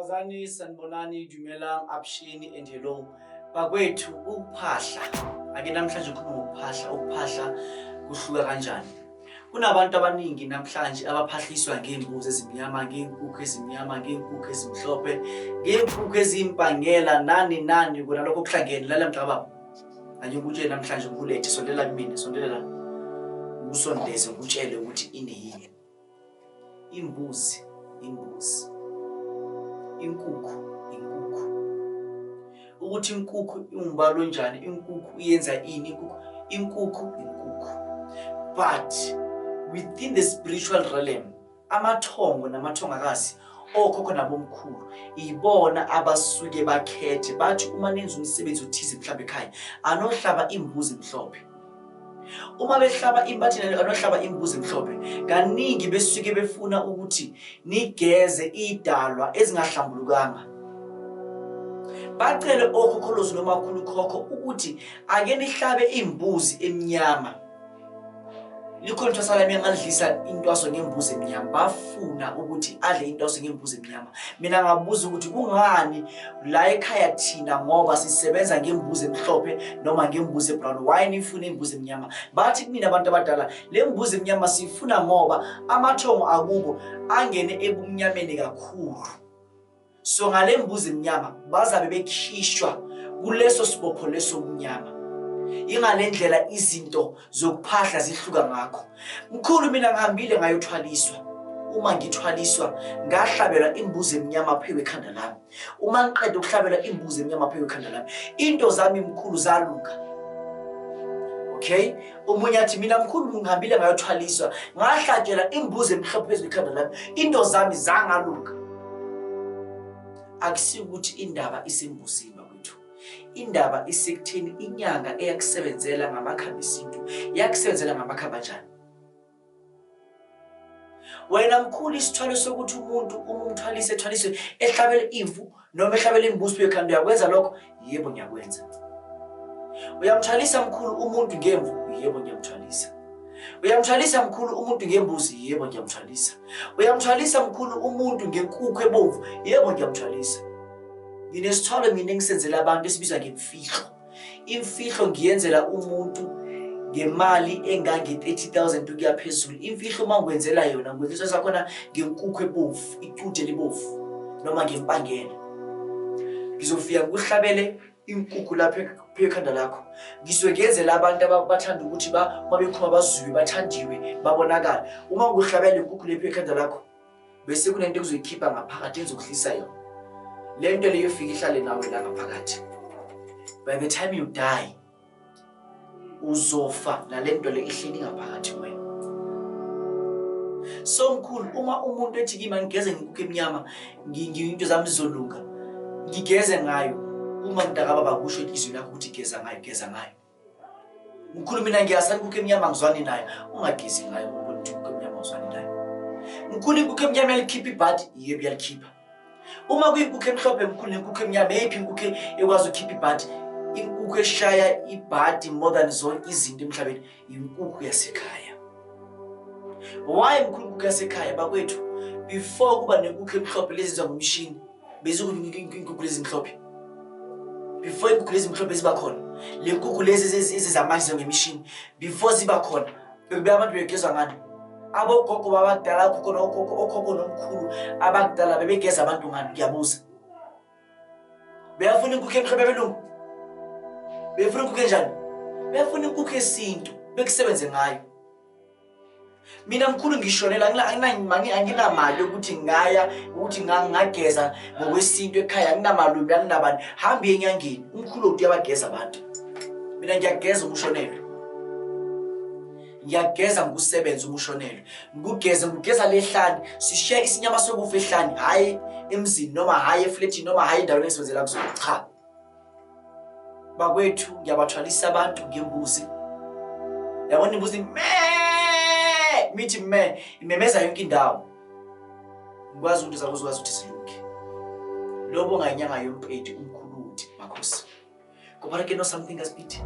Sawazani, sanibonani, dumelang, abshini and hello. Bakwethu ukuphahla. Ake namhlanje ukhuluma ngokuphahla. Ukuphahla kuhluka kanjani? Kunabantu abaningi namhlanje abaphahliswa ngembuzi ezimnyama, ngenkukhu ezimnyama, ngenkukhu ezimhlophe, ngenkukhu ezimpangela nani kona lokho kuhlangene lala mhlaba. Anje ukutshela namhlanje ukulethe sondela kimi, sondelela. Usondeze ukutshele ukuthi ineyini. Imbuzi. Inkukhu. Ukuthi inkukhu imbalo njani, inkukhu iyenza ini, inkukhu. But within the spiritual realm, amathongo namathongakazi okhokho nabomkhulu ibona abasuke bakhethe bathi uma nenza umsebenzi othize mhlawumbe ekhaya anohlaba imbuzi mhlophe. Uma behlaba imbathi anohlaba imbuzi mhlophe kaningi besuke befuna ukuthi nigeze idalwa ezingahlambulukanga. Bacele okhokholozi nomakhulu khokho ukuthi ake nihlabe imbuzi emnyama. Likhona salami engadlisa intwaso ngembuzi emnyama. Bafuna ukuthi adle intwaso ngembuzi emnyama. Mina ngabuza ukuthi kungani la ekhaya thina ngoba sisebenza ngembuzi emhlophe noma ngembuzi ebrown, why nifuna imbuzi emnyama? Bathi kumina abantu abadala le mbuzi emnyama sifuna ngoba amathongo akubo angene ebumnyameni kakhulu. So ngale mbuzi emnyama bazabe bekhishwa kuleso sibopho leso mnyama. Ingalendlela izinto zokuphahla zihluka ngakho. Mkhulu mina ngihambile ngayothwaliswa. Uma ngithwaliswa ngahlabela imbuzi emnyama phezu ekhanda lami. Uma ngiqeda ukuhlabela imbuzi emnyama phezu ekhanda lami, into zami mkhulu zalunga. Okay? Umunye athi mina mkhulu ngihambile ngayothwaliswa, ngahlatshela imbuzi emhlophe phezu ekhanda lami, into zami zangalunga. Akusi ukuthi indaba isembuzini bakwethu. Indaba isekutheni inyanga eyakusebenzela ngamakhambi esintu yakusebenzela ngamakhambi njani. Wena mkhulu isithwalo sokuthi umuntu umthwaliswe ehlabele imvu noma ehlabele imbuzi phezu ekhanda uyakwenza lokho? Yebo ngiyakwenza. Uyamthwalisa mkhulu umuntu ngemvu? Yebo ngiyamthwalisa. Uyamthwalisa mkhulu umuntu ngembuzi? Yebo ngiyamthwalisa. Uyamthwalisa mkhulu umuntu ngenkukhu ebomvu? Yebo ngiyamthwalisa. Nginesithwalo mina engisenzela abantu esibizwa ngemfihlo. Imfihlo ngiyenzela umuntu ngemali engange 30,000 ukuya phezulu. Imfihlo mangiwenzela yona ngikwenza sakhona ngenkukhu ebomvu, iquthe libovu noma ngempangela. Ngizofika ukuhlabele inkukhu lapha ekhanda lakho. Ngizokenzela abantu abathanda ukuthi babekhoma bazwiwe bathandiwe babonakala. Uma nguhlabela inkukhu lapha ekhanda lakho bese kunento kuzoyikhipha ngaphakathi ezokuhlisa yona. Le nto leyo ifika ihlale nawe la ngaphakathi. By the time you die uzofa nale nto le ihleli ngaphakathi wena. So mkhulu uma umuntu ethi kimi ngigeze ngenkukhu emnyama into zami zizolunga, ngigeze ngayo. Uma ngidakaba bakusho izwi lakho ukuthi geza ngayo. Mkhulu mina ngiyasala inkukhu emnyama ngizwani nayo, ungagezi ngayo ukuthi inkukhu emnyama ngizwani nayo. Mkhulu inkukhu emnyama yalikhipha ibhadi? Yebo yalikhipha. Uma kuyinkukhu emhlophe mkhulu nenkukhu emnyama yiphi inkukhu ekwazi ukukhipha ibhadi? Inkukhu eshaya ibhadi more than zonke izinto emhlabeni inkukhu yasekhaya. Why mkhulu inkukhu yasekhaya bakwethu? Before kuba nenkukhu emhlophe lezi ngomshini inkukhu lezi mhlophe. Before inkukhu lezi mhlophe ziba khona, le nkukhu lezi zamanje ngemishini before ziba khona bekube abantu begezwa ngani? Abogogo babadala okhokho nomkhulu abadala bebegeza abantu ngani? Ngiyabuza. Beyafuna inkukhu emhlophe belungu? Befuna inkukhu enjani? Befuna inkukhu yesintu bekusebenze ngayo. Mina mkhulu ngishonela anginamali ukuthi ngaya ukuthi ngageza ngokwesintu ekhaya, anginamali anginabani. Hambi enyangeni umkhulu uthi uyabageza abantu. Mina ngiyageza umshonelo. Ngiyageza ngokusebenza umshonelo. Ngigeza lehlani sishaya isinyama sokufa ehlani, hayi emzini noma hayi efletini noma hayi endaweni esebenzela kuzona. Cha. Bakwethu ngiyabathwalisa abantu ngembuzi. Yabona imbuzi mithi imemeza yonke indawo. Ngikwazi ukuthi uzakwazi ukuthi silunge. Lobo ngayinyanga yompedi umkhulu uthi makhosi. Kuba ke no something as bit.